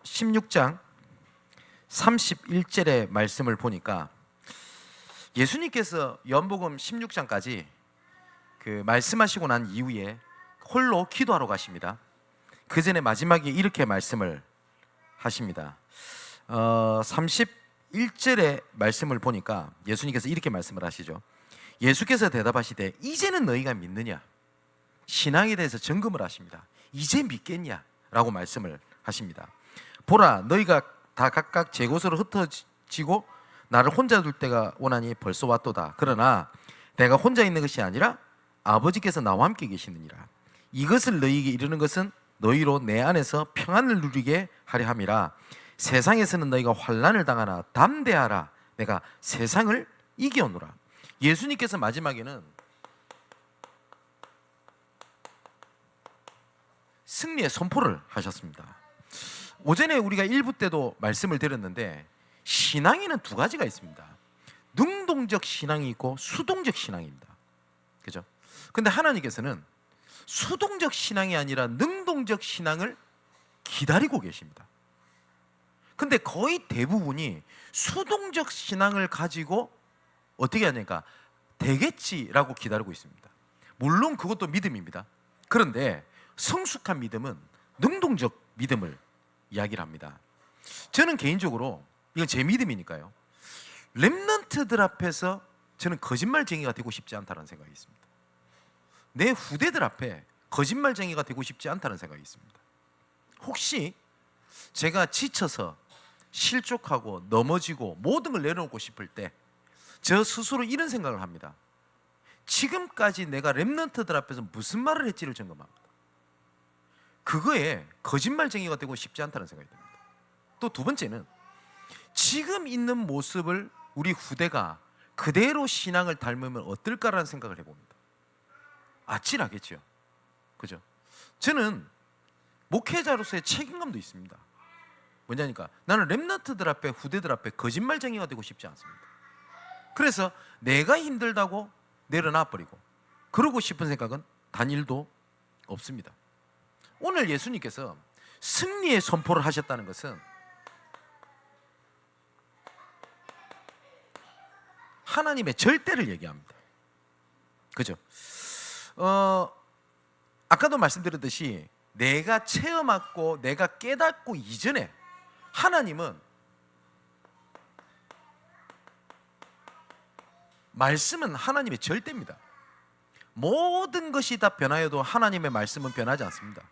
16장 31절의 말씀을 보니까 예수님께서 요한복음 16장까지 말씀하시고 난 이후에 홀로 기도하러 가십니다. 그 전에 마지막에 이렇게 말씀을 하십니다. 31절의 말씀을 보니까 예수님께서 이렇게 말씀을 하시죠. 예수께서 대답하시되 이제는 너희가 믿느냐? 신앙에 대해서 점검을 하십니다. 이제 믿겠냐? 라고 말씀을 하십니다. 보라, 너희가 다 각각 제 곳으로 흩어지고 나를 혼자 둘 때가 오나니 벌써 왔도다. 그러나 내가 혼자 있는 것이 아니라 아버지께서 나와 함께 계시느니라. 이것을 너희에게 이르는 것은 너희로 내 안에서 평안을 누리게 하려 함이라. 세상에서는 너희가 환난을 당하나 담대하라. 내가 세상을 이겨오노라. 예수님께서 마지막에는 승리의 선포를 하셨습니다. 오전에 우리가 1부 때도 말씀을 드렸는데 신앙에는 두 가지가 있습니다. 능동적 신앙이 있고 수동적 신앙입니다. 그죠? 근데 하나님께서는 수동적 신앙이 아니라 능동적 신앙을 기다리고 계십니다. 근데 거의 대부분이 수동적 신앙을 가지고 어떻게 하냐니까 되겠지라고 기다리고 있습니다. 물론 그것도 믿음입니다. 그런데 성숙한 믿음은 능동적 믿음을 이야기를 합니다. 저는 개인적으로 이건 제 믿음이니까요, 렘넌트들 앞에서 저는 거짓말쟁이가 되고 싶지 않다는 생각이 있습니다. 내 후대들 앞에 거짓말쟁이가 되고 싶지 않다는 생각이 있습니다. 혹시 제가 지쳐서 실족하고 넘어지고 모든 걸 내려놓고 싶을 때 저 스스로 이런 생각을 합니다. 지금까지 내가 렘넌트들 앞에서 무슨 말을 했지를 점검합니다. 그거에 거짓말쟁이가 되고 싶지 않다는 생각이 듭니다. 또 두 번째는 지금 있는 모습을 우리 후대가 그대로 신앙을 닮으면 어떨까라는 생각을 해봅니다. 아찔하겠죠. 그죠? 저는 목회자로서의 책임감도 있습니다. 뭐냐니까 나는 렘넌트들 앞에 후대들 앞에 거짓말쟁이가 되고 싶지 않습니다. 그래서 내가 힘들다고 내려놔버리고 그러고 싶은 생각은 단 1도 없습니다. 오늘 예수님께서 승리의 선포를 하셨다는 것은 하나님의 절대를 얘기합니다. 그죠? 아까도 말씀드렸듯이 내가 체험하고 내가 깨닫고 이전에 하나님은 말씀은 하나님의 절대입니다. 모든 것이 다 변하여도 하나님의 말씀은 변하지 않습니다.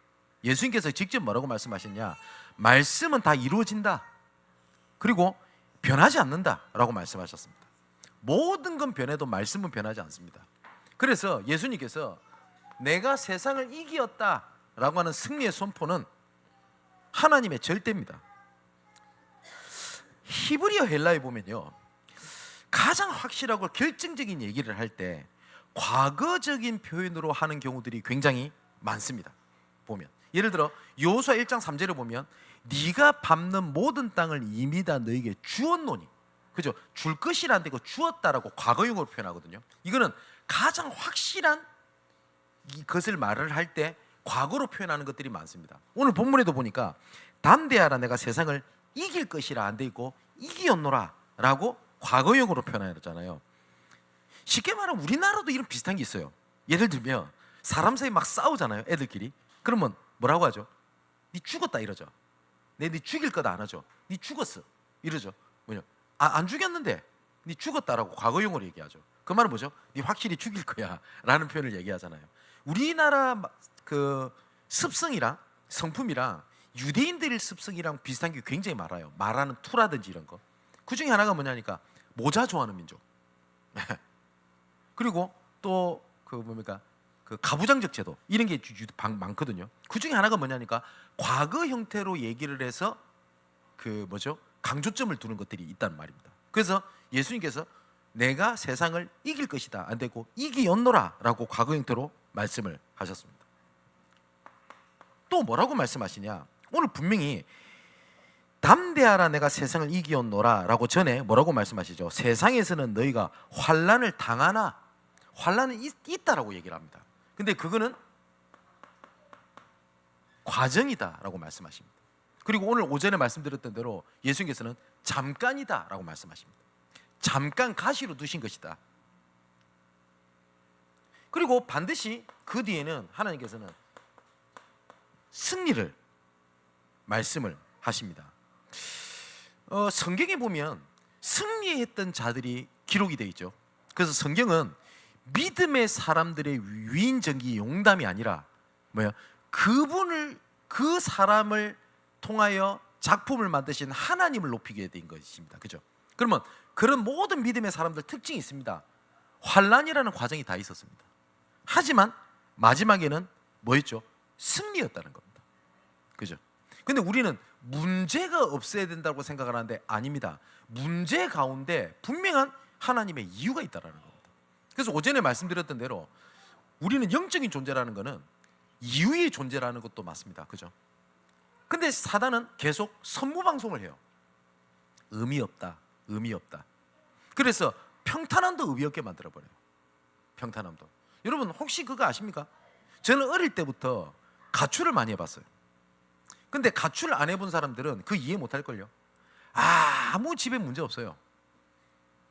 예수님께서 직접 뭐라고 말씀하셨냐? 말씀은 다 이루어진다. 그리고 변하지 않는다 라고 말씀하셨습니다. 모든 건 변해도 말씀은 변하지 않습니다. 그래서 예수님께서 내가 세상을 이기었다 라고 하는 승리의 선포는 하나님의 절대입니다. 히브리어 헬라에 보면요, 가장 확실하고 결정적인 얘기를 할 때 과거적인 표현으로 하는 경우들이 굉장히 많습니다. 보면 예를 들어 여호수아 1장 3절에 보면 네가 밟는 모든 땅을 이미 다 너에게 주었노니, 그죠? 줄 것이란 데고 주었다라고 과거형으로 표현하거든요. 이거는 가장 확실한 이것을 말을 할 때 과거로 표현하는 것들이 많습니다. 오늘 본문에도 보니까 담대하라 내가 세상을 이길 것이라 안 돼 있고 이기었노라 라고 과거형으로 표현하잖아요. 쉽게 말하면 우리나라도 이런 비슷한 게 있어요. 예를 들면 사람 사이 막 싸우잖아요, 애들끼리. 그러면 뭐라고 하죠? 네 죽었다 이러죠. 네 죽일 거다 안 하죠. 네 죽었어 이러죠. 뭐냐? 안 죽였는데 네 죽었다라고 과거형으로 얘기하죠. 그 말은 뭐죠? 네 확실히 죽일 거야 라는 표현을 얘기하잖아요. 우리나라 그 습성이랑 성품이랑 유대인들의 습성이랑 비슷한 게 굉장히 많아요. 말하는 투라든지 이런 거. 그 중에 하나가 뭐냐니까 모자 좋아하는 민족. 그리고 또 그 가부장적 제도 이런 게 많거든요. 그 중에 하나가 뭐냐니까 과거 형태로 얘기를 해서 강조점을 두는 것들이 있다는 말입니다. 그래서 예수님께서 내가 세상을 이길 것이다 안 되고 이기었노라 라고 과거 형태로 말씀을 하셨습니다. 또 뭐라고 말씀하시냐? 오늘 분명히 담대하라 내가 세상을 이기었노라 라고 전에 뭐라고 말씀하시죠? 세상에서는 너희가 환난을 당하나, 환난은 있다라고 얘기를 합니다. 근데 그거는 과정이다 라고 말씀하십니다. 그리고 오늘 오전에 말씀드렸던 대로 예수님께서는 잠깐이다라고 말씀하십니다. 잠깐 가시로 두신 것이다. 그리고 반드시 그 뒤에는 하나님께서는 승리를 말씀을 하십니다. 성경에 보면 승리했던 자들이 기록이 되어 있죠. 그래서 성경은 믿음의 사람들의 위인전기 용담이 아니라 그 사람을 통하여 작품을 만드신 하나님을 높이게 된 것입니다. 그죠? 그러면 그런 모든 믿음의 사람들 특징이 있습니다. 환난이라는 과정이 다 있었습니다. 하지만 마지막에는 뭐였죠? 승리였다는 겁니다. 그죠? 근데 우리는 문제가 없어야 된다고 생각을 하는데 아닙니다. 문제 가운데 분명한 하나님의 이유가 있다는 겁니다. 그래서 오전에 말씀드렸던 대로 우리는 영적인 존재라는 것은 이유의 존재라는 것도 맞습니다. 그죠? 근데 사단은 계속 선무방송을 해요. 의미 없다, 의미 없다. 그래서 평탄함도 의미 없게 만들어버려요. 평탄함도. 여러분 혹시 그거 아십니까? 저는 어릴 때부터 가출을 많이 해봤어요. 근데 가출 안 해본 사람들은 그 이해 못할걸요. 아무 집에 문제 없어요.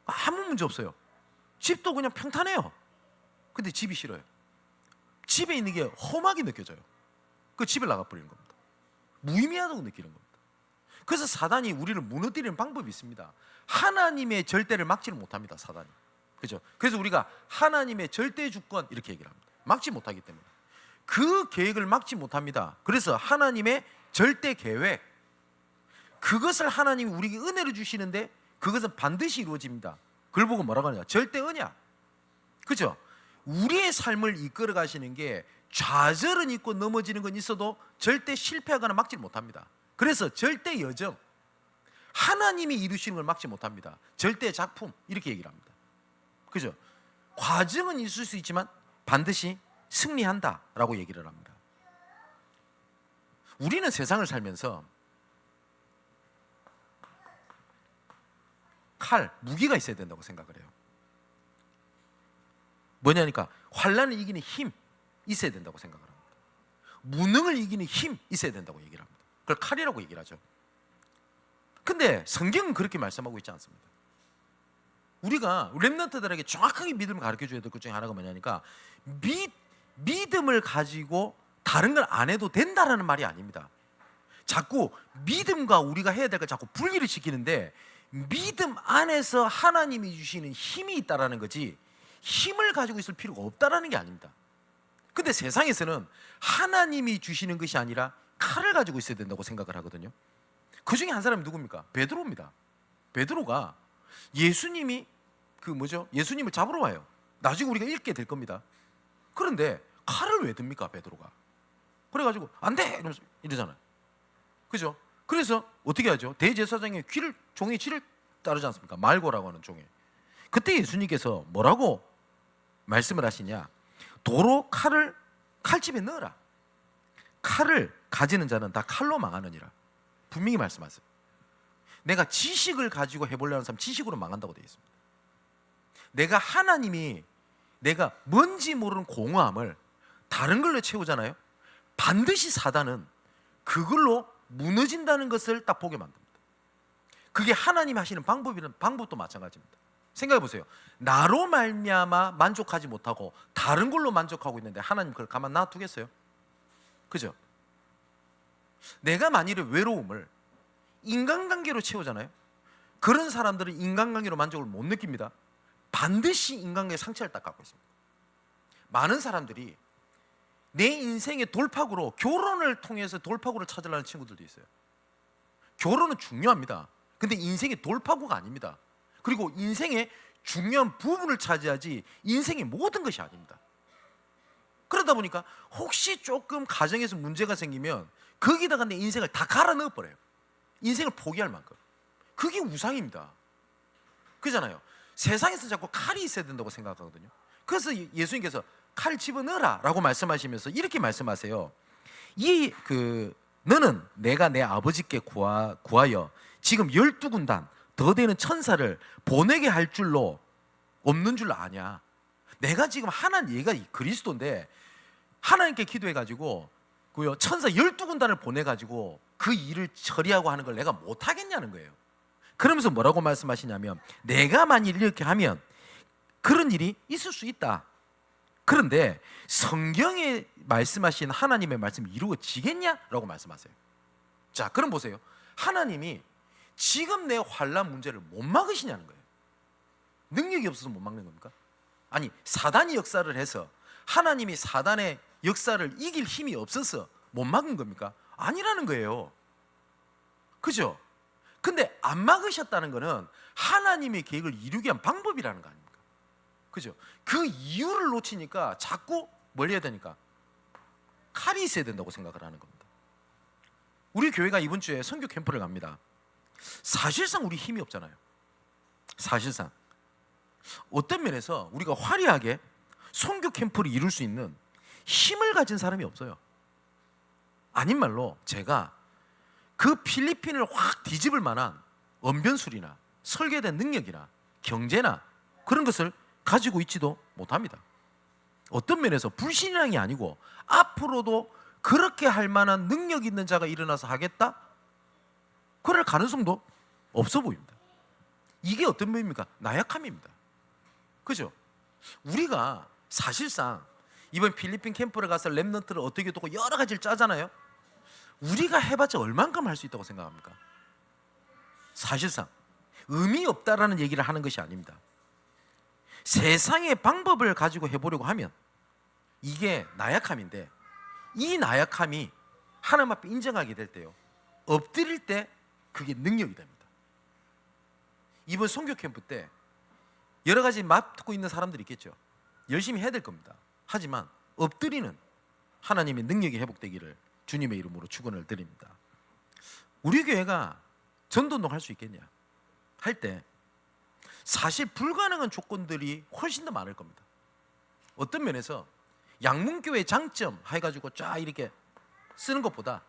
아무 문제 없어요. 집도 그냥 평탄해요. 근데 집이 싫어요. 집에 있는 게 험하게 느껴져요. 그 집을 나가버리는 겁니다. 무의미하다고 느끼는 겁니다. 그래서 사단이 우리를 무너뜨리는 방법이 있습니다. 하나님의 절대를 막지를 못합니다. 사단이. 그죠? 그래서 우리가 하나님의 절대 주권 이렇게 얘기를 합니다. 막지 못하기 때문에. 그 계획을 막지 못합니다. 그래서 하나님의 절대 계획, 그것을 하나님이 우리에게 은혜를 주시는데 그것은 반드시 이루어집니다. 그걸 보고 뭐라고 하냐? 절대 언약. 그죠? 우리의 삶을 이끌어 가시는 게 좌절은 있고 넘어지는 건 있어도 절대 실패하거나 막지 못합니다. 그래서 절대 여정, 하나님이 이루시는 걸 막지 못합니다. 절대 작품 이렇게 얘기를 합니다. 그죠? 과정은 있을 수 있지만 반드시 승리한다라고 얘기를 합니다. 우리는 세상을 살면서 칼, 무기가 있어야 된다고 생각을 해요. 뭐냐니까 환난을 이기는 힘 있어야 된다고 생각을 합니다. 무능을 이기는 힘 있어야 된다고 얘기를 합니다. 그걸 칼이라고 얘기를 하죠. 근데 성경은 그렇게 말씀하고 있지 않습니다. 우리가 렘넌트들에게 정확하게 믿음을 가르쳐줘야 될 것 중에 하나가 뭐냐니까 믿음을 가지고 다른 걸 안 해도 된다라는 말이 아닙니다. 자꾸 믿음과 우리가 해야 될 걸 자꾸 분리를 시키는데 믿음 안에서 하나님이 주시는 힘이 있다라는 거지 힘을 가지고 있을 필요가 없다라는 게 아닙니다. 근데 세상에서는 하나님이 주시는 것이 아니라 칼을 가지고 있어야 된다고 생각을 하거든요. 그 중에 한 사람이 누굽니까? 베드로입니다. 베드로가 예수님이 예수님을 잡으러 와요. 나중에 우리가 읽게 될 겁니다. 그런데 칼을 왜 듭니까, 베드로가? 그래가지고 안 돼! 이러잖아요. 그죠? 그래서 어떻게 하죠? 대제사장의 종의 귀를 따르지 않습니까? 말고라고 하는 종에. 그때 예수님께서 뭐라고 말씀을 하시냐? 도로 칼을 칼집에 넣어라. 칼을 가지는 자는 다 칼로 망하느니라. 분명히 말씀하세요. 내가 지식을 가지고 해보려는 사람 지식으로 망한다고 되어 있습니다. 내가 뭔지 모르는 공허함을 다른 걸로 채우잖아요. 반드시 사단은 그걸로 무너진다는 것을 딱 보게 만듭니다. 그게 하나님이 하시는 방법도 마찬가지입니다. 생각해 보세요. 나로 말미암아 만족하지 못하고 다른 걸로 만족하고 있는데 하나님 그걸 가만 놔두겠어요? 그죠? 내가 만일에 외로움을 인간관계로 채우잖아요. 그런 사람들은 인간관계로 만족을 못 느낍니다. 반드시 인간관계에 상처를 딱 갖고 있습니다. 많은 사람들이 내 인생의 돌파구로 결혼을 통해서 돌파구를 찾으려는 친구들도 있어요. 결혼은 중요합니다. 근데 인생의 돌파구가 아닙니다. 그리고 인생의 중요한 부분을 차지하지 인생의 모든 것이 아닙니다. 그러다 보니까 혹시 조금 가정에서 문제가 생기면 거기다가 내 인생을 다 갈아 넣어버려요. 인생을 포기할 만큼. 그게 우상입니다. 그잖아요. 세상에서 자꾸 칼이 있어야 된다고 생각하거든요. 그래서 예수님께서 칼 집어넣어라 라고 말씀하시면서 이렇게 말씀하세요. 너는 내가 내 아버지께 구하여 지금 12군단 더 되는 천사를 보내게 할 줄로 없는 줄 아냐. 내가 지금 얘가 그리스도인데 하나님께 기도해가지고 천사 12군단을 보내가지고 그 일을 처리하고 하는 걸 내가 못하겠냐는 거예요. 그러면서 뭐라고 말씀하시냐면, 내가 만일 이렇게 하면 그런 일이 있을 수 있다. 그런데 성경에 말씀하신 하나님의 말씀이 이루어지겠냐라고 말씀하세요. 자, 그럼 보세요. 하나님이 지금 내 환난 문제를 못 막으시냐는 거예요. 능력이 없어서 못 막는 겁니까? 아니, 사단이 역사를 해서 하나님이 사단의 역사를 이길 힘이 없어서 못 막은 겁니까? 아니라는 거예요. 그죠? 근데 안 막으셨다는 거는 하나님의 계획을 이루기 위한 방법이라는 거 아닙니까? 그죠? 그 이유를 놓치니까 자꾸 뭘 해야 되니까? 칼이 있어야 된다고 생각을 하는 겁니다. 우리 교회가 이번 주에 선교 캠프를 갑니다. 사실상 우리 힘이 없잖아요. 사실상 어떤 면에서 우리가 화려하게 선교 캠프를 이룰 수 있는 힘을 가진 사람이 없어요. 아닌 말로 제가 그 필리핀을 확 뒤집을 만한 언변술이나 설계에 대한 능력이나 경제나 그런 것을 가지고 있지도 못합니다. 어떤 면에서 불신앙이 아니고 앞으로도 그렇게 할 만한 능력 있는 자가 일어나서 하겠다? 그럴 가능성도 없어 보입니다. 이게 어떤 면입니까? 나약함입니다. 그죠? 우리가 사실상 이번 필리핀 캠프를 가서 렘넌트를 어떻게 두고 여러 가지를 짜잖아요. 우리가 해봤자 얼만큼 할 수 있다고 생각합니까? 사실상 의미 없다라는 얘기를 하는 것이 아닙니다. 세상의 방법을 가지고 해보려고 하면 이게 나약함인데, 이 나약함이 하나님 앞에 인정하게 될 때요, 엎드릴 때 그게 능력이 됩니다. 이번 선교 캠프 때 여러 가지 맡고 있는 사람들이 있겠죠. 열심히 해야 될 겁니다. 하지만 엎드리는 하나님의 능력이 회복되기를 주님의 이름으로 축원을 드립니다. 우리 교회가 전도운동 할 수 있겠냐 할 때 사실 불가능한 조건들이 훨씬 더 많을 겁니다. 어떤 면에서 양문교회의 장점 해가지고 쫙 이렇게 쓰는 것보다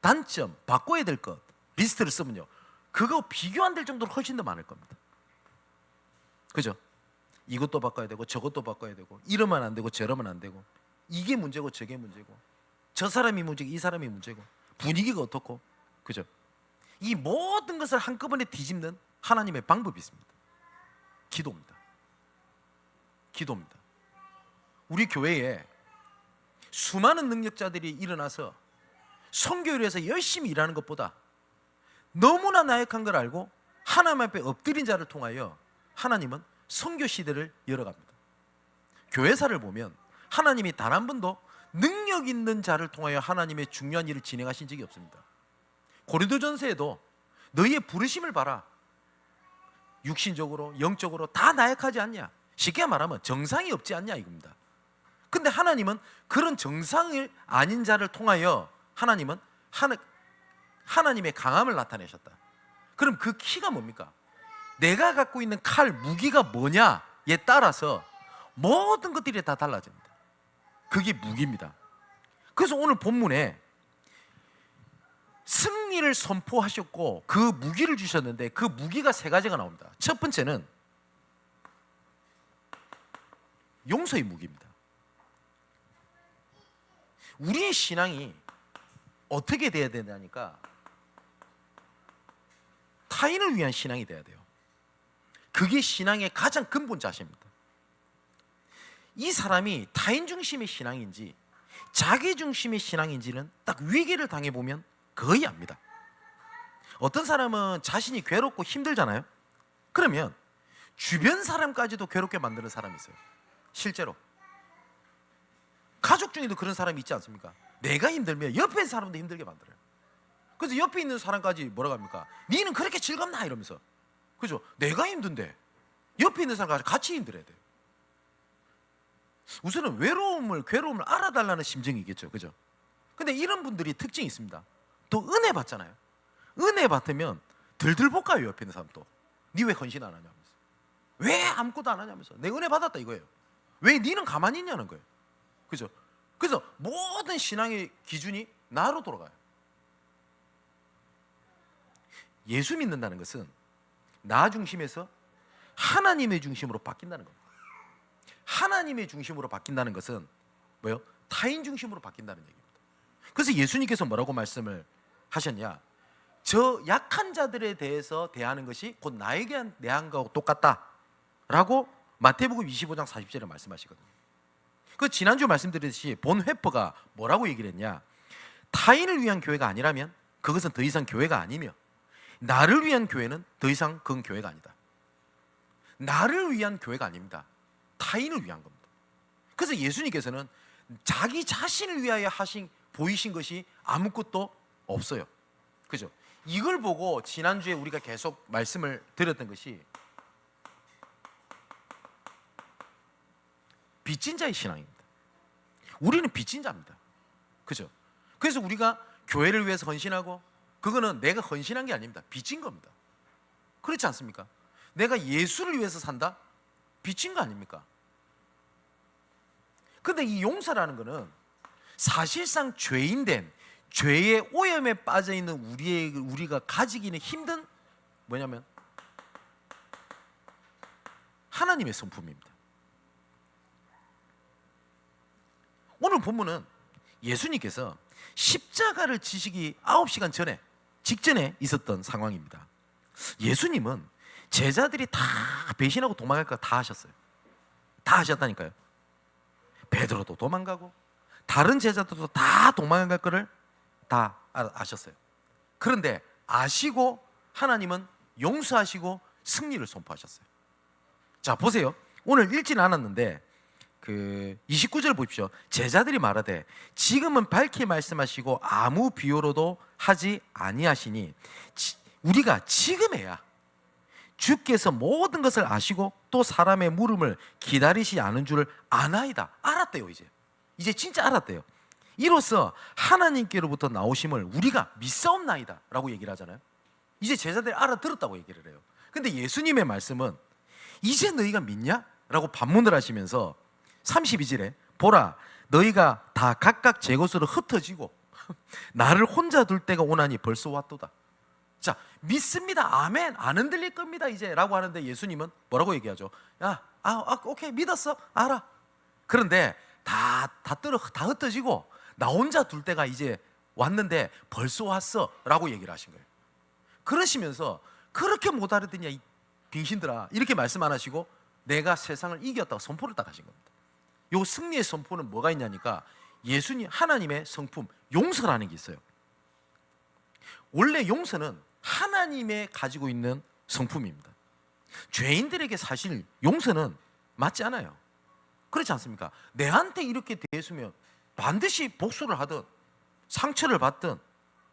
단점, 바꿔야 될 것 리스트를 쓰면요, 그거 비교 안 될 정도로 훨씬 더 많을 겁니다. 그죠? 이것도 바꿔야 되고 저것도 바꿔야 되고, 이러면 안 되고 저러면 안 되고, 이게 문제고 저게 문제고, 저 사람이 문제고 이 사람이 문제고, 분위기가 어떻고, 그죠? 이 모든 것을 한꺼번에 뒤집는 하나님의 방법이 있습니다. 기도입니다. 기도입니다. 우리 교회에 수많은 능력자들이 일어나서 선교를 위해서 열심히 일하는 것보다 너무나 나약한 걸 알고 하나님 앞에 엎드린 자를 통하여 하나님은 선교 시대를 열어갑니다. 교회사를 보면 하나님이 단 한 번도 능력 있는 자를 통하여 하나님의 중요한 일을 진행하신 적이 없습니다. 고린도전서에도 너희의 부르심을 봐라, 육신적으로 영적으로 다 나약하지 않냐, 쉽게 말하면 정상이 없지 않냐 이겁니다. 근데 하나님은 그런 정상이 아닌 자를 통하여 하나님은 하나님의 강함을 나타내셨다. 그럼 그 키가 뭡니까? 내가 갖고 있는 칼, 무기가 뭐냐에 따라서 모든 것들이 다 달라집니다. 그게 무기입니다. 그래서 오늘 본문에 승리를 선포하셨고 그 무기를 주셨는데, 그 무기가 세 가지가 나옵니다. 첫 번째는 용서의 무기입니다. 우리의 신앙이 어떻게 돼야 되냐니까 타인을 위한 신앙이 돼야 돼요. 그게 신앙의 가장 근본 자세입니다. 이 사람이 타인 중심의 신앙인지 자기 중심의 신앙인지는 딱 위기를 당해보면 거의 압니다. 어떤 사람은 자신이 괴롭고 힘들잖아요. 그러면 주변 사람까지도 괴롭게 만드는 사람이 있어요. 실제로 가족 중에도 그런 사람이 있지 않습니까? 내가 힘들면 옆에 있는 사람도 힘들게 만들어요. 그래서 옆에 있는 사람까지 뭐라고 합니까? 니는 그렇게 즐겁나? 이러면서. 그죠? 내가 힘든데 옆에 있는 사람까지 같이 힘들어야 돼요. 우선은 괴로움을 알아달라는 심정이겠죠. 그죠? 근데 이런 분들이 특징이 있습니다. 또 은혜 받잖아요. 은혜 받으면 들들 볶아요. 옆에 있는 사람도. 니 왜 헌신 안 하냐면서, 왜 아무것도 안 하냐면서, 내 은혜 받았다 이거예요. 왜 니는 가만히 있냐는 거예요. 그죠? 그래서 모든 신앙의 기준이 나로 돌아가요. 예수 믿는다는 것은 나 중심에서 하나님의 중심으로 바뀐다는 겁니다. 하나님의 중심으로 바뀐다는 것은 뭐예요? 타인 중심으로 바뀐다는 얘기입니다. 그래서 예수님께서 뭐라고 말씀을 하셨냐? 저 약한 자들에 대해서 대하는 것이 곧 나에게 대한 거하고 똑같다라고 마태복음 25장 40절에 말씀하시거든요. 그 지난주 말씀드렸듯이 본 회퍼가 뭐라고 얘기를 했냐? 타인을 위한 교회가 아니라면 그것은 더 이상 교회가 아니며, 나를 위한 교회는 더 이상 그건 교회가 아니다. 나를 위한 교회가 아닙니다. 타인을 위한 겁니다. 그래서 예수님께서는 자기 자신을 위하여 보이신 것이 아무것도 없어요. 그죠? 이걸 보고 지난주에 우리가 계속 말씀을 드렸던 것이 빚진 자의 신앙입니다. 우리는 빚진 자입니다. 그죠? 그래서 우리가 교회를 위해서 헌신하고, 그거는 내가 헌신한 게 아닙니다. 빚진 겁니다. 그렇지 않습니까? 내가 예수를 위해서 산다? 빚진 거 아닙니까? 근데 이 용서라는 거는 사실상 죄인된, 죄의 오염에 빠져 있는 우리가 가지기는 힘든 뭐냐면 하나님의 성품입니다. 오늘 본문은 예수님께서 십자가를 지시기 9시간 직전에 있었던 상황입니다. 예수님은 제자들이 다 배신하고 도망갈 거 다 하셨어요. 다 하셨다니까요. 베드로도 도망가고 다른 제자들도 다 도망갈 거를 다 아셨어요. 그런데 아시고 하나님은 용서하시고 승리를 선포하셨어요. 자, 보세요. 오늘 읽지는 않았는데 29절 보십시오. 제자들이 말하되 지금은 밝히 말씀하시고 아무 비유로도 하지 아니하시니 우리가 지금에야 주께서 모든 것을 아시고 또 사람의 물음을 기다리시 않은 줄을 아나이다. 알았대요. 이제 진짜 알았대요. 이로써 하나님께로부터 나오심을 우리가 믿사옵나이다 라고 얘기를 하잖아요. 이제 제자들이 알아들었다고 얘기를 해요. 근데 예수님의 말씀은 이제 너희가 믿냐? 라고 반문을 하시면서 32절에 보라, 너희가 다 각각 제 곳으로 흩어지고 나를 혼자 둘 때가 오나니 벌써 왔도다. 자, 믿습니다. 아멘. 안 흔들릴 겁니다 이제 라고 하는데 예수님은 뭐라고 얘기하죠? 오케이, 믿었어. 알아. 그런데 다 흩어지고 나 혼자 둘 때가 이제 왔는데 벌써 왔어 라고 얘기를 하신 거예요. 그러시면서 그렇게 못 알아듣냐 이 빙신들아, 이렇게 말씀 안 하시고 내가 세상을 이겼다고 선포를 딱 하신 겁니다. 요 승리의 선포는 뭐가 있냐니까 예수님 하나님의 성품 용서라는 게 있어요. 원래 용서는 하나님의 가지고 있는 성품입니다. 죄인들에게 사실 용서는 맞지 않아요. 그렇지 않습니까? 내한테 이렇게 대했으면 반드시 복수를 하든 상처를 받든,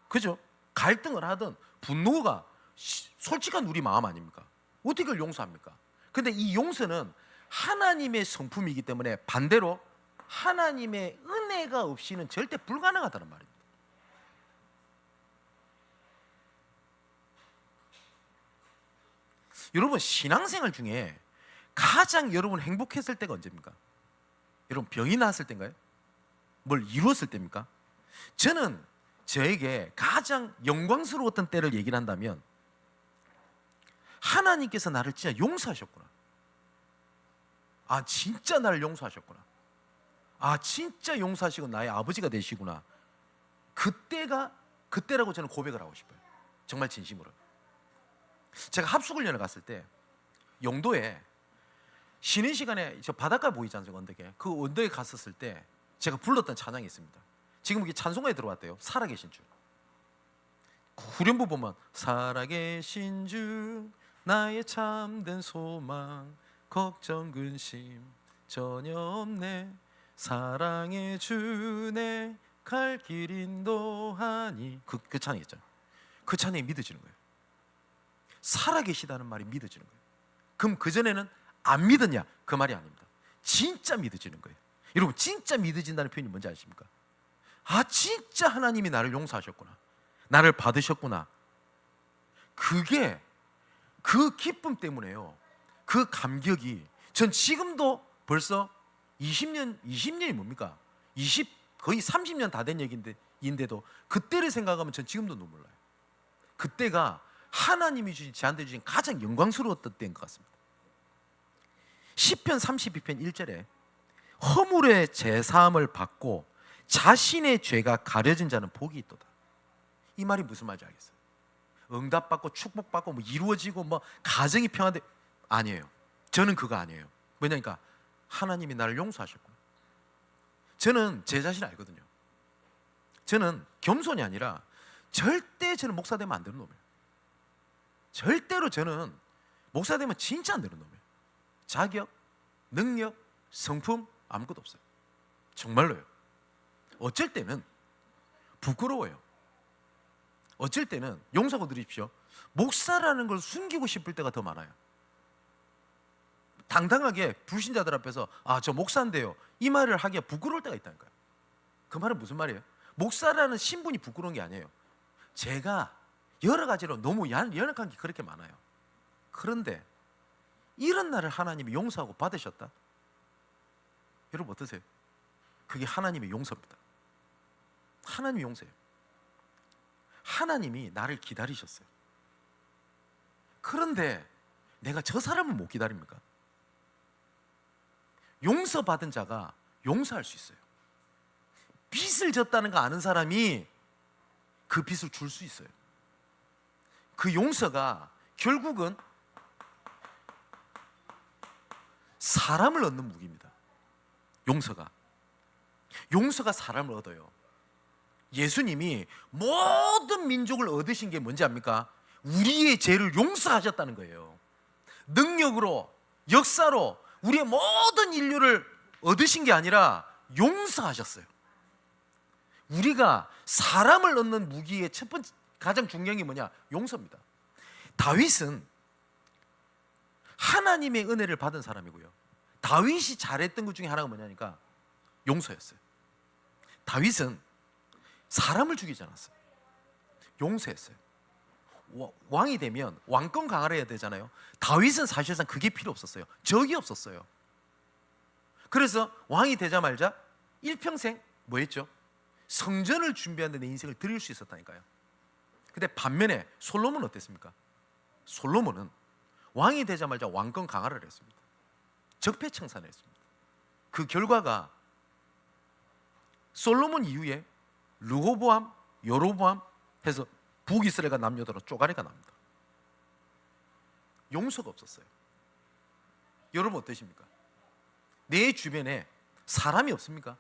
그죠? 갈등을 하든 분노가 솔직한 우리 마음 아닙니까? 어떻게 그걸 용서합니까? 근데 이 용서는 하나님의 성품이기 때문에 반대로 하나님의 은혜가 없이는 절대 불가능하다는 말입니다. 여러분, 신앙생활 중에 가장 여러분 행복했을 때가 언제입니까? 여러분, 병이 나았을 때인가요? 뭘 이루었을 때입니까? 저는 저에게 가장 영광스러웠던 때를 얘기를 한다면 하나님께서 나를 진짜 용서하셨구나. 진짜 나를 용서하셨구나. 진짜 용서하시고 나의 아버지가 되시구나. 그때라고 저는 고백을 하고 싶어요. 정말 진심으로. 제가 합숙훈련을 갔을 때 영도에 쉬는 시간에 저 바닷가 보이지 않습니까? 언덕에. 그 언덕에 갔었을 때 제가 불렀던 찬양이 있습니다. 지금 이게 찬송가에 들어왔대요. 살아계신 주. 후렴부 보면 살아계신 주 나의 참된 소망 걱정 근심 전혀 없네 사랑의 주네 갈 길 인도하니 그 찬양 있잖아요. 그 찬양이 믿어지는 거예요. 살아계시다는 말이 믿어지는 거예요. 그럼 그전에는 안 믿었냐? 그 말이 아닙니다. 진짜 믿어지는 거예요. 여러분, 진짜 믿어진다는 표현이 뭔지 아십니까? 진짜 하나님이 나를 용서하셨구나, 나를 받으셨구나. 그게 그 기쁨 때문에요. 그 감격이 전 지금도 벌써 20년이 뭡니까? 거의 30년 다 된 얘기인데도 그때를 생각하면 전 지금도 눈물 나요. 그때가 하나님이 저한테 주신 가장 영광스러웠던 때인 것 같습니다. 시편 32편 1절에 허물의 제사함을 받고 자신의 죄가 가려진 자는 복이 있도다. 이 말이 무슨 말인지 알겠어요? 응답받고 축복받고 뭐 이루어지고 뭐 가정이 평화돼, 아니에요. 저는 그거 아니에요. 왜냐니까 하나님이 나를 용서하셨고, 저는 제 자신 알거든요. 저는 겸손이 아니라 절대 저는 목사 되면 안 되는 놈이에요. 절대로 저는 목사 되면 진짜 안 되는 놈이에요. 자격, 능력, 성품 아무것도 없어요. 정말로요. 어쩔 때는 부끄러워요. 어쩔 때는 용서하고 드립시오, 목사라는 걸 숨기고 싶을 때가 더 많아요. 당당하게 불신자들 앞에서 저 목사인데요 이 말을 하기가 부끄러울 때가 있다니까요. 그 말은 무슨 말이에요? 목사라는 신분이 부끄러운 게 아니에요. 제가 여러 가지로 너무 연약한 게 그렇게 많아요. 그런데 이런 날을 하나님이 용서하고 받으셨다? 여러분 어떠세요? 그게 하나님의 용서입니다. 하나님의 용서예요. 하나님이 나를 기다리셨어요. 그런데 내가 저 사람을 못 기다립니까? 용서받은 자가 용서할 수 있어요. 빚을 졌다는 거 아는 사람이 그 빚을 줄 수 있어요. 그 용서가 결국은 사람을 얻는 무기입니다. 용서가 사람을 얻어요. 예수님이 모든 민족을 얻으신 게 뭔지 압니까? 우리의 죄를 용서하셨다는 거예요. 능력으로, 역사로 우리의 모든 인류를 얻으신 게 아니라 용서하셨어요. 우리가 사람을 얻는 무기의 첫 번째 가장 중요한 게 뭐냐? 용서입니다. 다윗은 하나님의 은혜를 받은 사람이고요, 다윗이 잘했던 것 중에 하나가 뭐냐니까 용서였어요. 다윗은 사람을 죽이지 않았어요. 용서했어요. 왕이 되면 왕권 강화를 해야 되잖아요. 다윗은 사실상 그게 필요 없었어요. 적이 없었어요. 그래서 왕이 되자마자 일평생 뭐 했죠? 성전을 준비하는 데 내 인생을 드릴 수 있었다니까요. 근데 반면에 솔로몬은 어땠습니까? 솔로몬은 왕이 되자마자 왕권 강화를 했습니다. 적폐청산을 했습니다. 그 결과가 솔로몬 이후에 르호보암, 여로보암 해서 북이스라엘과 남유다로 쪼가리가 납니다. 용서가 없었어요. 여러분 어떠십니까? 내 주변에 사람이 없습니까?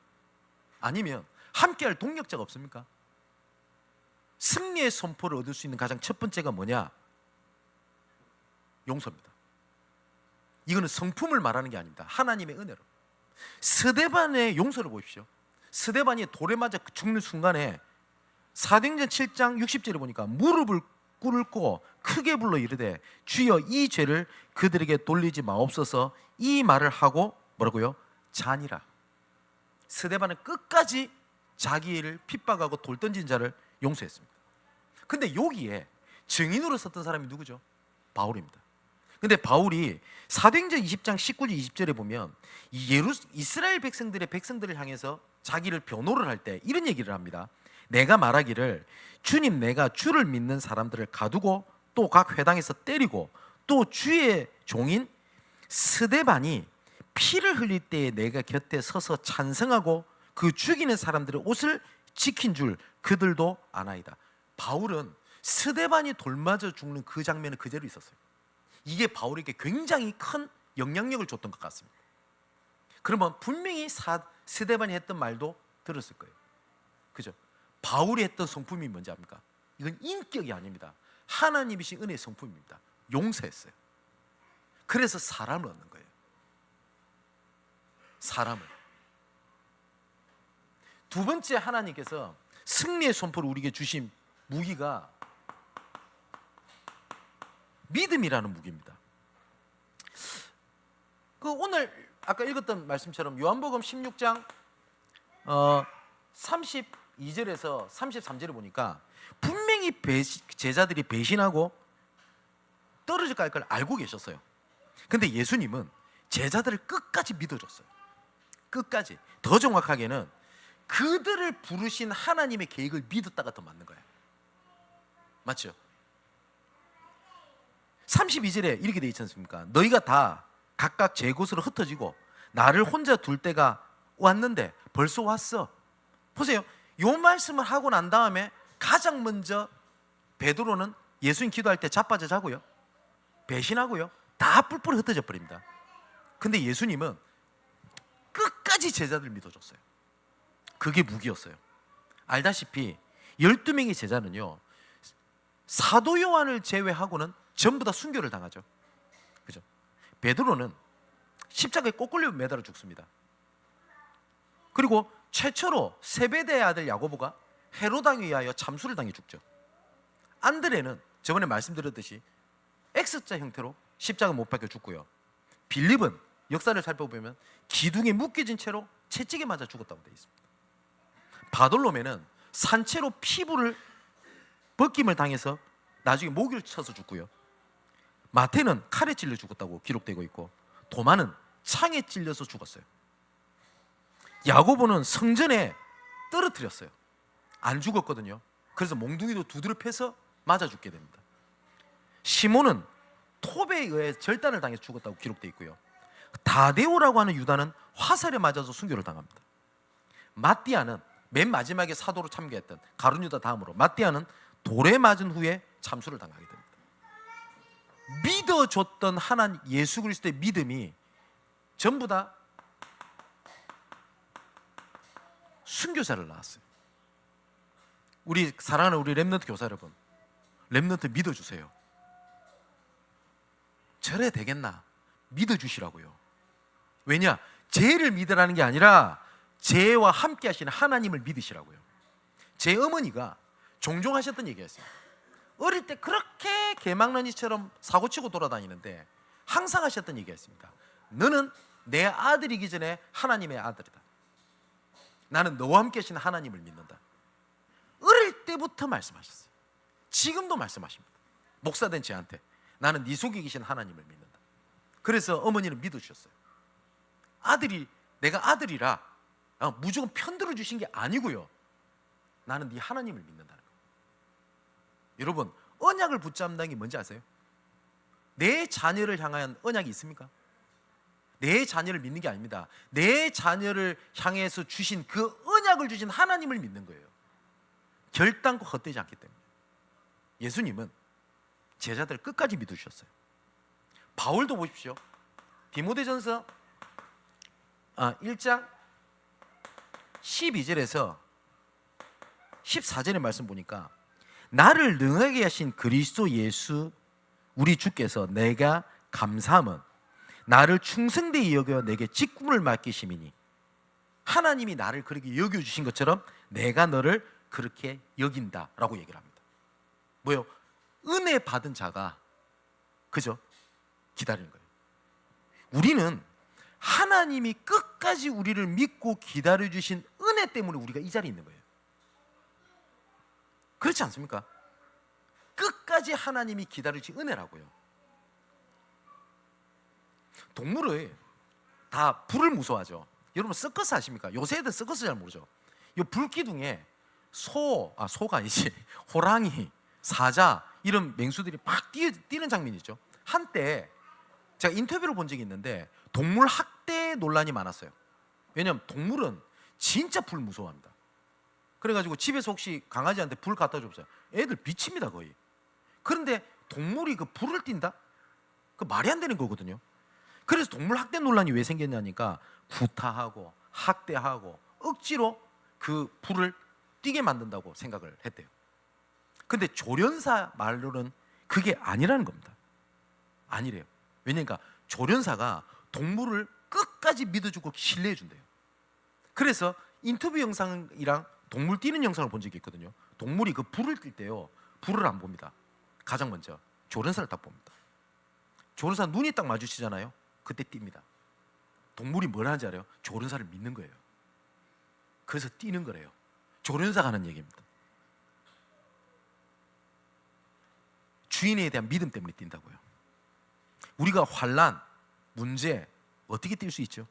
아니면 함께할 동력자가 없습니까? 승리의 선포를 얻을 수 있는 가장 첫 번째가 뭐냐? 용서입니다. 이거는 성품을 말하는 게 아닙니다. 하나님의 은혜로. 스데반의 용서를 보십시오. 스데반이 돌에 맞아 죽는 순간에 사도행전 7장 60절에 보니까 무릎을 꿇고 크게 불러 이르되 주여 이 죄를 그들에게 돌리지 마옵소서, 이 말을 하고 뭐라고요? 자니라. 스데반은 끝까지 자기를 핍박하고 돌 던진 자를 용서했습니다. 근데 여기에 증인으로 섰던 사람이 누구죠? 바울입니다. 근데 바울이 사도행전 20장 19절 20절에 보면 이스라엘 백성들을 향해서 자기를 변호를 할 때 이런 얘기를 합니다. 내가 말하기를 주님, 내가 주를 믿는 사람들을 가두고 또 각 회당에서 때리고 또 주의 종인 스데반이 피를 흘릴 때에 내가 곁에 서서 찬성하고 그 죽이는 사람들의 옷을 지킨 줄 그들도 아나이다. 바울은 스데반이 돌맞아 죽는 그 장면은 그대로 있었어요. 이게 바울에게 굉장히 큰 영향력을 줬던 것 같습니다. 그러면 분명히 스데반이 했던 말도 들었을 거예요. 그죠? 바울이 했던 성품이 뭔지 압니까? 이건 인격이 아닙니다. 하나님이신 은혜의 성품입니다. 용서했어요. 그래서 사람을 얻는 거예요. 사람을. 두 번째, 하나님께서 승리의 선포를 우리에게 주신 무기가 믿음이라는 무기입니다. 오늘 아까 읽었던 말씀처럼 요한복음 16장 32절에서 33절을 보니까 분명히 제자들이 배신하고 떨어져 갈 걸 알고 계셨어요. 근데 예수님은 제자들을 끝까지 믿어줬어요. 끝까지. 더 정확하게는 그들을 부르신 하나님의 계획을 믿었다가 더 맞는 거예요. 맞죠? 32절에 이렇게 돼 있지 않습니까? 너희가 다 각각 제 곳으로 흩어지고 나를 혼자 둘 때가 왔는데 벌써 왔어. 보세요. 요 말씀을 하고 난 다음에 가장 먼저 베드로는 예수님 기도할 때 자빠져 자고요, 배신하고요, 다 뿔뿔이 흩어져 버립니다. 근데 예수님은 끝까지 제자들 믿어줬어요. 그게 무기였어요. 알다시피 12명의 제자는요, 사도 요한을 제외하고는 전부 다 순교를 당하죠. 그죠? 베드로는 십자가에 꼬끌려 매달아 죽습니다. 그리고 최초로 세베대의 아들 야고보가 헤로당에 의하여 잠수를 당해 죽죠. 안드레는 저번에 말씀드렸듯이 X자 형태로 십자가 못 박혀 죽고요. 빌립은 역사를 살펴보면 기둥에 묶여진 채로 채찍에 맞아 죽었다고 되어 있습니다. 바돌로메는 산채로 피부를 벗김을 당해서 나중에 모기를 쳐서 죽고요. 마태는 칼에 찔려 죽었다고 기록되고 있고, 도마는 창에 찔려서 죽었어요. 야고보는 성전에 떨어뜨렸어요. 안 죽었거든요. 그래서 몽둥이도 두드려 패서 맞아 죽게 됩니다. 시몬은 톱에 의해 절단을 당해서 죽었다고 기록되어 있고요. 다데오라고 하는 유다는 화살에 맞아서 순교를 당합니다. 마띠아는 맨 마지막에 사도로 참교했던 가룟 유다 다음으로 마띠아는 돌에 맞은 후에 참수를 당하게 됩니다. 믿어줬던 하나님 예수 그리스도의 믿음이 전부 다 순교자를 낳았어요. 우리 사랑하는 우리 렘넌트 교사 여러분, 렘넌트 믿어주세요. 저래 되겠나? 믿어주시라고요. 왜냐? 죄를 믿으라는 게 아니라 죄와 함께 하시는 하나님을 믿으시라고요. 제 어머니가 종종 하셨던 얘기였어요. 어릴 때 그렇게 개망나니처럼 사고치고 돌아다니는데 항상 하셨던 얘기였습니다. 너는 내 아들이기 전에 하나님의 아들이다. 나는 너와 함께 하시는 하나님을 믿는다. 어릴 때부터 말씀하셨어요. 지금도 말씀하십니다. 목사된 저한테 나는 네 속에 계신 하나님을 믿는다. 그래서 어머니는 믿어주셨어요. 아들이 내가 아들이라 무조건 편들어 주신 게 아니고요, 나는 네 하나님을 믿는다는 거예요. 여러분, 언약을 붙잡는다는 게 뭔지 아세요? 내 자녀를 향한 언약이 있습니까? 내 자녀를 믿는 게 아닙니다. 내 자녀를 향해서 주신 그 언약을 주신 하나님을 믿는 거예요. 결단코 헛되지 않기 때문에. 예수님은 제자들 끝까지 믿으셨어요. 바울도 보십시오. 디모데전서 1장 12절에서 14절의 말씀 보니까, 나를 능하게 하신 그리스도 예수 우리 주께서 내가 감사함은 나를 충성되이 여겨 내게 직분을 맡기심이니, 하나님이 나를 그렇게 여겨주신 것처럼 내가 너를 그렇게 여긴다라고 얘기를 합니다. 뭐요? 은혜 받은 자가, 그죠? 기다리는 거예요. 우리는 하나님이 끝까지 우리를 믿고 기다려주신 은혜 때문에 우리가 이 자리에 있는 거예요. 그렇지 않습니까? 끝까지 하나님이 기다려주신 은혜라고요. 동물을 다 불을 무서워하죠. 여러분 서커스 아십니까? 요새 애들 서커스 잘 모르죠. 이 불기둥에 소가 아니지, 호랑이, 사자 이런 맹수들이 막 뛰는 장면이 있죠. 한때 제가 인터뷰를 본 적이 있는데 동물 학대 논란이 많았어요. 왜냐하면 동물은 진짜 불 무서워합니다. 그래가지고 집에서 혹시 강아지한테 불 갖다 줬어요. 애들 미칩니다 거의. 그런데 동물이 그 불을 띈다? 그 말이 안 되는 거거든요. 그래서 동물 학대 논란이 왜 생겼냐니까 구타하고 학대하고 억지로 그 불을 띄게 만든다고 생각을 했대요. 근데 조련사 말로는 그게 아니라는 겁니다. 아니래요. 왜냐니까 조련사가 동물을 끝까지 믿어주고 신뢰해 준대요. 그래서 인터뷰 영상이랑 동물 뛰는 영상을 본 적이 있거든요. 동물이 그 불을 뛸 때요, 불을 안 봅니다. 가장 먼저 조련사를 딱 봅니다. 조련사 눈이 딱 마주치잖아요. 그때 뜁니다. 동물이 뭘 하는지 알아요? 조련사를 믿는 거예요. 그래서 뛰는 거래요. 조련사가 하는 얘기입니다. 주인에 대한 믿음 때문에 뛴다고요. 우리가 환난, 문제 어떻게 뛸 수 있죠?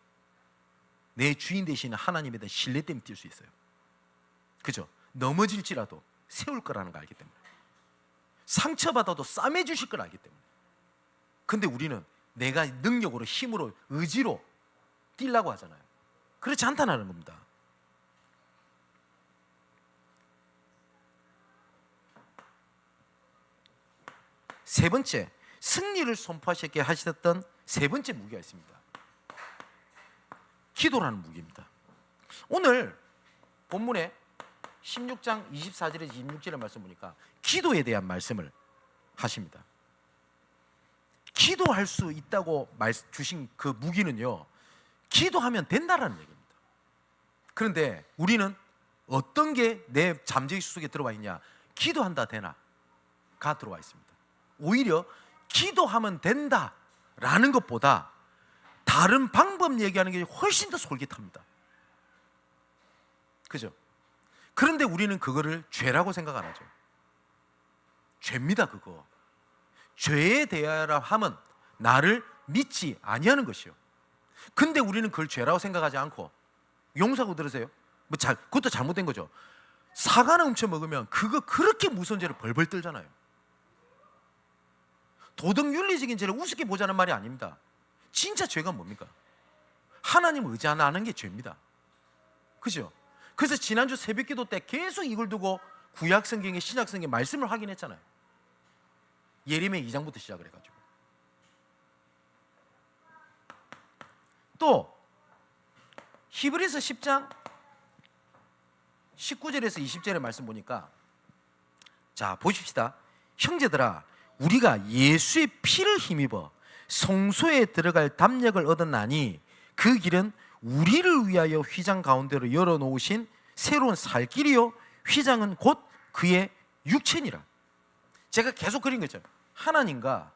내 주인 되시는 하나님에 대한 신뢰 때문에 뛸 수 있어요. 그죠? 넘어질지라도 세울 거라는 거 알기 때문에, 상처받아도 싸매 주실 걸 알기 때문에. 근데 우리는 내가 능력으로, 힘으로, 의지로 뛰려고 하잖아요. 그렇지 않다는 겁니다. 세 번째, 승리를 선포하시게 하셨던 세 번째 무기가 있습니다. 기도라는 무기입니다. 오늘 본문에 16장 24절에서 26절의 말씀 보니까 기도에 대한 말씀을 하십니다. 기도할 수 있다고 주신 그 무기는요, 기도하면 된다라는 얘기입니다. 그런데 우리는 어떤 게 내 잠재의식 속에 들어와 있냐? 기도한다 되나가 들어와 있습니다. 오히려 기도하면 된다라는 것보다 다른 방법 얘기하는 게 훨씬 더 솔깃합니다. 그죠? 그런데 우리는 그거를 죄라고 생각 안 하죠. 죄입니다. 그거 죄에 대하여 함은 나를 믿지 아니하는 것이요. 근데 우리는 그걸 죄라고 생각하지 않고 용서하고 들으세요. 그것도 잘못된 거죠. 사과나 훔쳐 먹으면 그거 그렇게 무서운 죄를 벌벌 떨잖아요. 도덕 윤리적인 죄를 우습게 보자는 말이 아닙니다. 진짜 죄가 뭡니까? 하나님을 의지 안 하는 게 죄입니다. 그죠? 그래서 지난주 새벽기도 때 계속 이걸 두고 구약 성경의 신약 성경 말씀을 확인했잖아요. 예레미야 2장부터 시작을 해가지고. 또 히브리서 10장 19절에서 20절의 말씀 보니까, 자 보십시다. 형제들아, 우리가 예수의 피를 힘입어 성소에 들어갈 담력을 얻었나니 그 길은 우리를 위하여 휘장 가운데로 열어놓으신 새로운 살 길이요, 휘장은 곧 그의 육체니라. 제가 계속 그린 거죠. 하나님과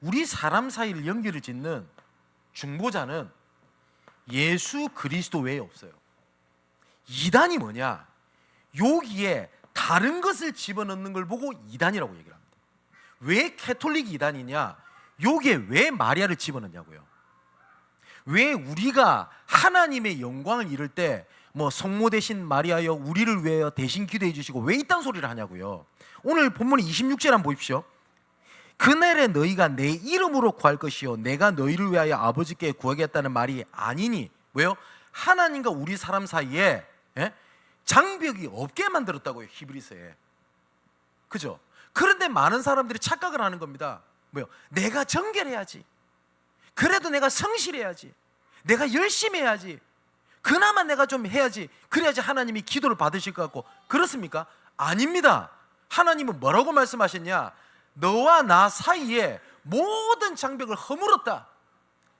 우리 사람 사이를 연결을 짓는 중보자는 예수 그리스도 외에 없어요. 이단이 뭐냐? 여기에 다른 것을 집어넣는 걸 보고 이단이라고 얘기를 합니다. 왜 캐톨릭이 이단이냐? 여기에 왜 마리아를 집어넣냐고요. 왜 우리가 하나님의 영광을 이룰 때 뭐 성모 대신 마리아여 우리를 위하여 대신 기도해 주시고 왜 이딴 소리를 하냐고요. 오늘 본문 26절 한번 보십시오. 그날에 너희가 내 이름으로 구할 것이요 내가 너희를 위하여 아버지께 구하겠다는 말이 아니니. 왜요? 하나님과 우리 사람 사이에 장벽이 없게 만들었다고요, 히브리서에. 그죠? 그런데 많은 사람들이 착각을 하는 겁니다. 뭐요? 내가 정결해야지, 그래도 내가 성실해야지, 내가 열심히 해야지, 그나마 내가 좀 해야지, 그래야지 하나님이 기도를 받으실 것 같고. 그렇습니까? 아닙니다. 하나님은 뭐라고 말씀하셨냐? 너와 나 사이에 모든 장벽을 허물었다.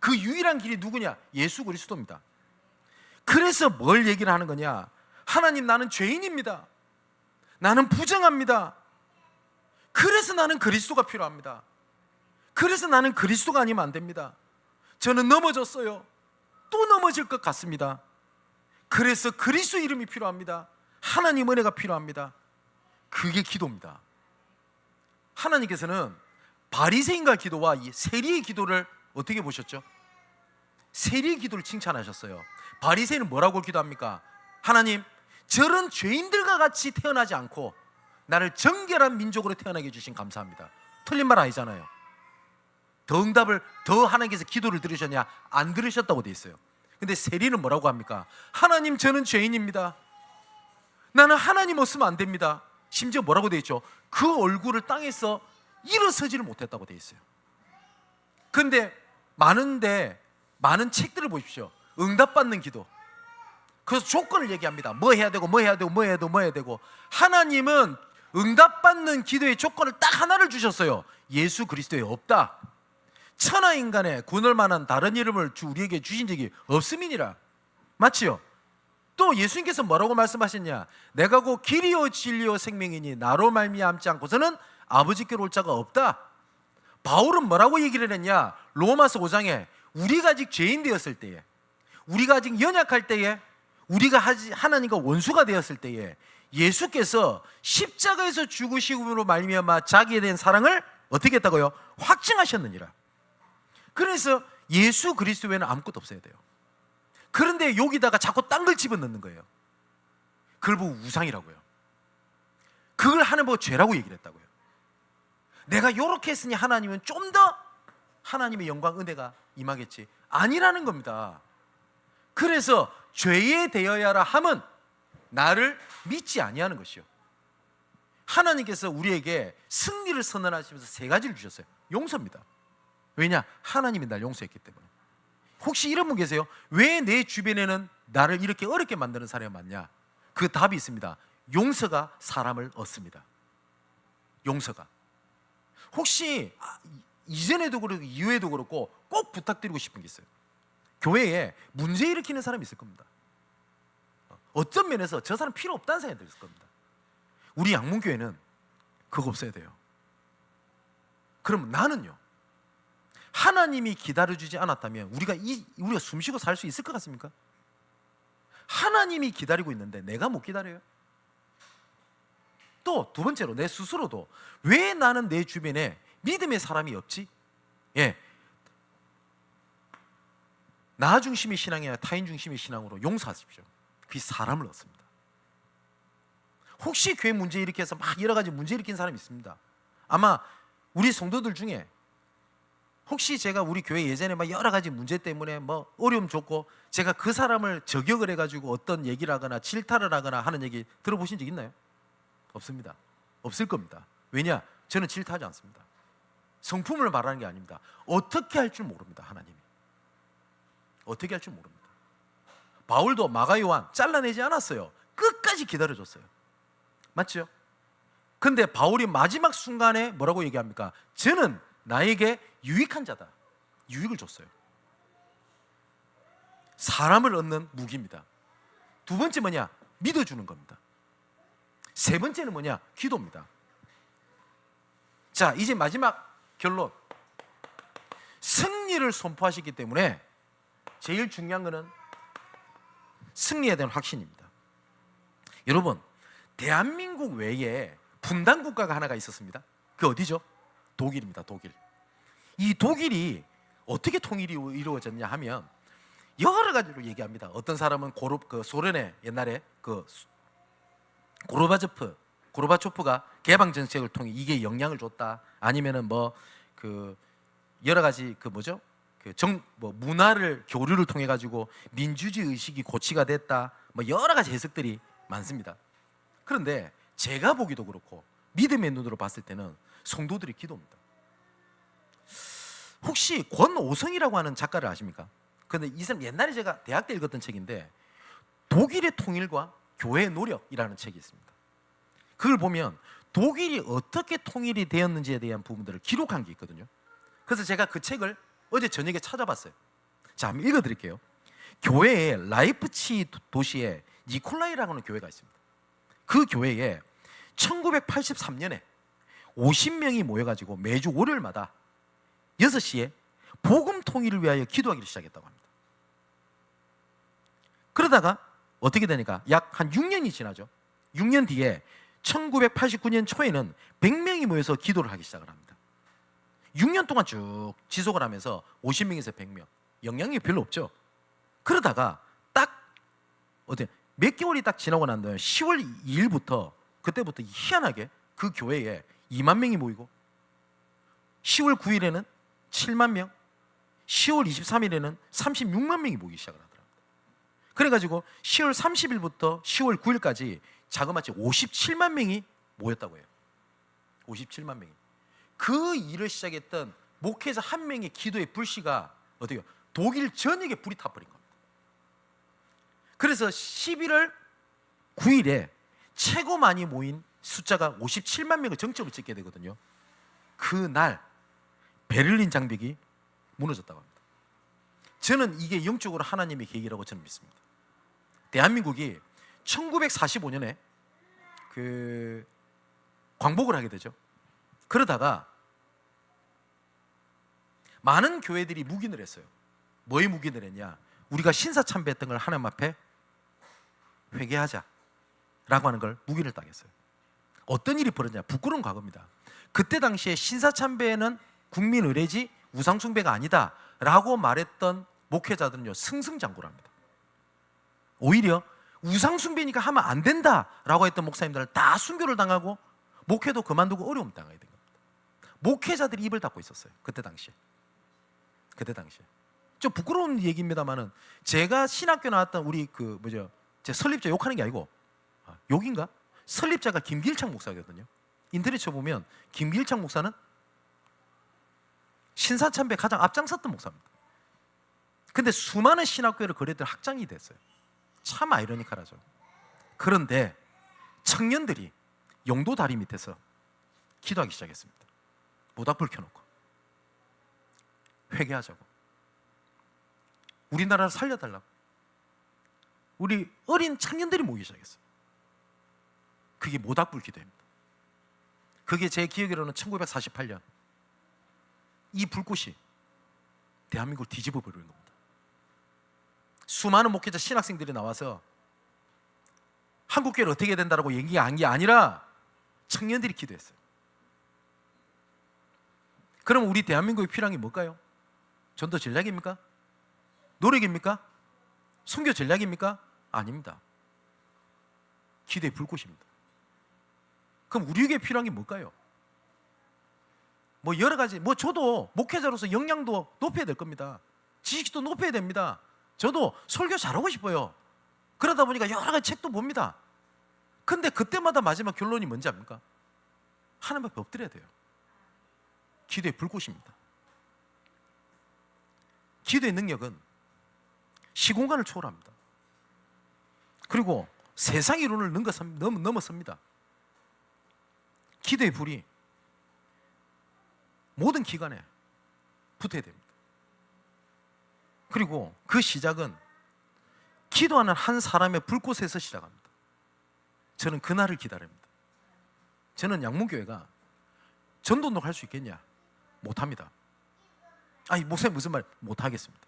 그 유일한 길이 누구냐? 예수 그리스도입니다. 그래서 뭘 얘기를 하는 거냐? 하나님, 나는 죄인입니다. 나는 부정합니다. 그래서 나는 그리스도가 필요합니다. 그래서 나는 그리스도가 아니면 안 됩니다. 저는 넘어졌어요. 또 넘어질 것 같습니다. 그래서 그리스도 이름이 필요합니다. 하나님 은혜가 필요합니다. 그게 기도입니다. 하나님께서는 바리새인과 기도와 이 세리의 기도를 어떻게 보셨죠? 세리의 기도를 칭찬하셨어요. 바리새인은 뭐라고 기도합니까? 하나님, 저런 죄인들과 같이 태어나지 않고 나를 정결한 민족으로 태어나게 해주신 감사합니다. 틀린 말 아니잖아요. 더 응답을 더 하나님께서 기도를 들으셨냐? 안 들으셨다고 돼 있어요. 근데 세리는 뭐라고 합니까? 하나님, 저는 죄인입니다. 나는 하나님 없으면 안 됩니다. 심지어 뭐라고 돼 있죠? 그 얼굴을 땅에서 일어서지를 못했다고 돼 있어요. 근데 많은 책들을 보십시오. 응답받는 기도. 그래서 조건을 얘기합니다. 뭐 해야 되고 뭐 해야 되고 뭐 해야 되고 뭐 해야 되고. 하나님은 응답받는 기도의 조건을 딱 하나를 주셨어요. 예수 그리스도에 없다. 천하 인간에 구원할 만한 다른 이름을 우리에게 주신 적이 없음이니라. 맞지요? 또 예수님께서 뭐라고 말씀하셨냐? 내가 곧 길이요 진리요 생명이니 나로 말미암지 않고서는 아버지께로 올 자가 없다. 바울은 뭐라고 얘기를 했냐? 로마서 5장에 우리가 아직 죄인 되었을 때에, 우리가 아직 연약할 때에, 우리가 하나님과 원수가 되었을 때에 예수께서 십자가에서 죽으심으로 말미암아 자기에 대한 사랑을 어떻게 했다고요? 확증하셨느니라. 그래서 예수 그리스도 외에는 아무것도 없어야 돼요. 그런데 여기다가 자꾸 딴 걸 집어넣는 거예요. 그걸 보고 우상이라고요. 그걸 하는 보고 죄라고 얘기를 했다고요. 내가 이렇게 했으니 하나님은 좀 더 하나님의 영광 은혜가 임하겠지. 아니라는 겁니다. 그래서 죄에 대하여라 함은 나를 믿지 아니하는 것이요. 하나님께서 우리에게 승리를 선언하시면서 세 가지를 주셨어요. 용서입니다. 왜냐? 하나님이 날 용서했기 때문에. 혹시 이런 분 계세요? 왜 내 주변에는 나를 이렇게 어렵게 만드는 사람이 많냐? 그 답이 있습니다. 용서가 사람을 얻습니다. 용서가. 혹시 이전에도 그렇고 이후에도 그렇고 꼭 부탁드리고 싶은 게 있어요. 교회에 문제 일으키는 사람이 있을 겁니다. 어떤 면에서 저 사람 필요 없다는 생각이 들 겁니다. 우리 양문교회는 그거 없어야 돼요. 그럼 나는요, 하나님이 기다려주지 않았다면 우리가 숨쉬고 살 수 있을 것 같습니까? 하나님이 기다리고 있는데 내가 못 기다려요? 또 두 번째로 내 스스로도 왜 나는 내 주변에 믿음의 사람이 없지? 예, 나 중심의 신앙이 아니라 타인 중심의 신앙으로 용서하십시오. 그게 사람을 얻습니다. 혹시 교회 문제 일으켜서 막 여러 가지 문제 일으킨 사람이 있습니다. 아마 우리 성도들 중에 혹시 제가 우리 교회 예전에 막 여러 가지 문제 때문에 뭐 어려움 줬고 제가 그 사람을 저격을 해가지고 어떤 얘기를 하거나 질타를 하거나 하는 얘기 들어보신 적 있나요? 없습니다. 없을 겁니다. 왜냐? 저는 질타하지 않습니다. 성품을 말하는 게 아닙니다. 어떻게 할 줄 모릅니다. 하나님이 어떻게 할 줄 모릅니다. 바울도 마가 요한 잘라내지 않았어요. 끝까지 기다려줬어요. 맞죠? 근데 바울이 마지막 순간에 뭐라고 얘기합니까? 저는 나에게 유익한 자다. 유익을 줬어요. 사람을 얻는 무기입니다. 두 번째 뭐냐? 믿어주는 겁니다. 세 번째는 뭐냐? 기도입니다. 자, 이제 마지막 결론. 승리를 선포하시기 때문에 제일 중요한 것은 승리에 대한 확신입니다. 여러분, 대한민국 외에 분단 국가가 하나가 있었습니다. 그 어디죠? 독일입니다. 독일. 이 독일이 어떻게 통일이 이루어졌냐 하면 여러 가지로 얘기합니다. 어떤 사람은 소련의 옛날에 고르바초프가 개방 정책을 통해 이게 영향을 줬다. 아니면은 여러 가지 문화를 교류를 통해 가지고 민주주의 의식이 고취가 됐다. 여러 가지 해석들이 많습니다. 그런데 제가 보기도 그렇고 믿음의 눈으로 봤을 때는 성도들의 기도입니다. 혹시 권오성이라고 하는 작가를 아십니까? 근데 이 사람 옛날에 제가 대학 때 읽었던 책인데 독일의 통일과 교회의 노력이라는 책이 있습니다. 그걸 보면 독일이 어떻게 통일이 되었는지에 대한 부분들을 기록한 게 있거든요. 그래서 제가 그 책을 어제 저녁에 찾아봤어요. 자, 한번 읽어드릴게요. 교회에 라이프치 도시에 니콜라이라고 하는 교회가 있습니다. 그 교회에 1983년에 50명이 모여가지고 매주 월요일마다 6시에 복음 통일을 위하여 기도하기를 시작했다고 합니다. 그러다가 어떻게 되니까 약 한 6년이 지나죠. 6년 뒤에 1989년 초에는 100명이 모여서 기도를 하기 시작을 합니다. 6년 동안 쭉 지속을 하면서 50명에서 100명, 영향력이 별로 없죠. 그러다가 몇 개월이 딱 지나고 난 다음에 10월 2일부터 그때부터 희한하게 그 교회에 2만 명이 모이고 10월 9일에는 7만 명, 10월 23일에는 36만 명이 모이기 시작을 하더라고요. 그래가지고 10월 30일부터 10월 9일까지 자그마치 57만 명이 모였다고 해요. 57만 명이. 그 일을 시작했던 목회자 한 명의 기도의 불씨가 어떻게요? 독일 전역에 불이 타버린 겁니다. 그래서 11월 9일에 최고 많이 모인 숫자가 57만 명을 정점을 찍게 되거든요. 그날 베를린 장벽이 무너졌다고 합니다. 저는 이게 영적으로 하나님의 계획이라고 저는 믿습니다. 대한민국이 1945년에 광복을 하게 되죠. 그러다가 많은 교회들이 묵인을 했어요. 뭐에 묵인을 했냐? 우리가 신사참배했던 걸 하나님 앞에 회개하자 라고 하는 걸 묵인을 당했어요. 어떤 일이 벌어졌냐? 부끄러운 과거입니다. 그때 당시에 신사참배는 국민 의례지 우상숭배가 아니다 라고 말했던 목회자들은요 승승장구랍니다. 오히려 우상숭배니까 하면 안 된다 라고 했던 목사님들은 다 순교를 당하고 목회도 그만두고 어려움 당하게 된 겁니다. 목회자들이 입을 닫고 있었어요. 그때 당시에 좀 부끄러운 얘기입니다만은 제가 신학교 나왔던 우리 제 설립자 욕하는 게 아니고 욕인가? 설립자가 김길창 목사거든요. 인터넷 쳐보면 김길창 목사는 신사참배에 가장 앞장섰던 목사입니다. 근데 수많은 신학교를 거래들 학장이 됐어요. 참 아이러니컬하죠. 그런데 청년들이 영도 다리 밑에서 기도하기 시작했습니다. 모닥불 켜놓고 회개하자고, 우리나라를 살려달라고. 우리 어린 청년들이 모이기 시작했어요. 그게 모닥불 기도입니다. 그게 제 기억으로는 1948년 이 불꽃이 대한민국을 뒤집어 버리는 겁니다. 수많은 목회자 신학생들이 나와서 한국교회를 어떻게 해야 된다고 얘기한 게 아니라 청년들이 기도했어요. 그럼 우리 대한민국에 필요한 게 뭘까요? 전도 전략입니까? 노력입니까? 선교 전략입니까? 아닙니다. 기도의 불꽃입니다. 그럼 우리에게 필요한 게 뭘까요? 뭐 여러 가지, 저도 목회자로서 역량도 높여야 될 겁니다. 지식도 높여야 됩니다. 저도 설교 잘하고 싶어요. 그러다 보니까 여러 가지 책도 봅니다. 근데 그때마다 마지막 결론이 뭔지 압니까? 하나님 앞에 엎드려야 돼요. 기도의 불꽃입니다. 기도의 능력은 시공간을 초월합니다. 그리고 세상 이론을 넘어섭니다. 기도의 불이 모든 기관에 붙어야 됩니다. 그리고 그 시작은 기도하는 한 사람의 불꽃에서 시작합니다. 저는 그날을 기다립니다. 저는 양문교회가 전도운동 할 수 있겠냐? 못합니다. 아니, 목사님 무슨 말? 못하겠습니다.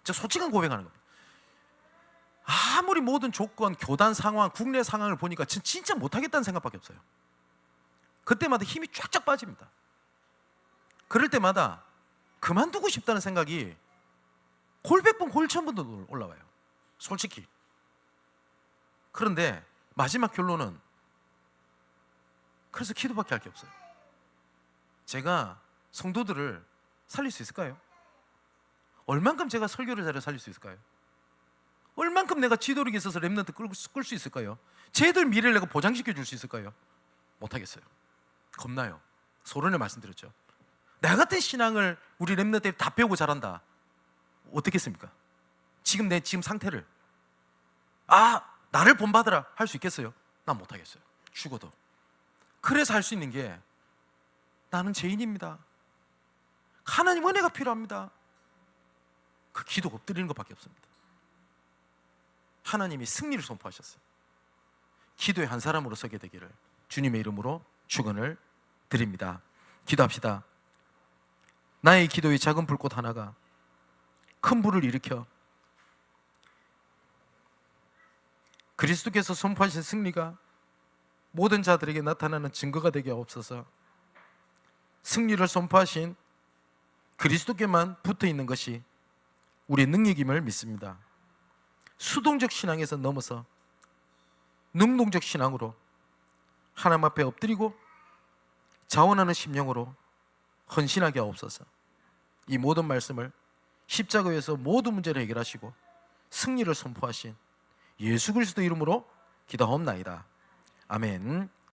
저 솔직한 고백하는 겁니다. 아무리 모든 조건, 교단 상황, 국내 상황을 보니까 진짜 못하겠다는 생각밖에 없어요. 그때마다 힘이 쫙쫙 빠집니다. 그럴 때마다 그만두고 싶다는 생각이 골백번 골천번도 올라와요. 솔직히. 그런데 마지막 결론은 그래서 기도밖에 할 게 없어요. 제가 성도들을 살릴 수 있을까요? 얼만큼 제가 설교를 잘해 살릴 수 있을까요? 얼만큼 내가 지도력이 있어서 렘넌트 끌 수 있을까요? 쟤들 미래를 내가 보장시켜 줄 수 있을까요? 못하겠어요. 겁나요. 소론을 말씀드렸죠. 나 같은 신앙을 우리 렘넌트들이 다 배우고 잘한다. 어떻겠습니까? 지금 내 상태를 나를 본받으라 할 수 있겠어요? 난 못하겠어요. 죽어도. 그래서 할 수 있는 게 나는 죄인입니다. 하나님 은혜가 필요합니다. 그 기도 엎드리는 것밖에 없습니다. 하나님이 승리를 선포하셨어요. 기도의 한 사람으로 서게 되기를 주님의 이름으로 축원을 드립니다. 기도합시다. 나의 기도의 작은 불꽃 하나가 큰 불을 일으켜 그리스도께서 선포하신 승리가 모든 자들에게 나타나는 증거가 되게 없어서 승리를 선포하신 그리스도께만 붙어 있는 것이 우리의 능력임을 믿습니다. 수동적 신앙에서 넘어서 능동적 신앙으로 하나님 앞에 엎드리고 자원하는 심령으로 헌신하게 하옵소서. 이 모든 말씀을 십자가에서 모든 문제를 해결하시고 승리를 선포하신 예수 그리스도 이름으로 기도하옵나이다. 아멘.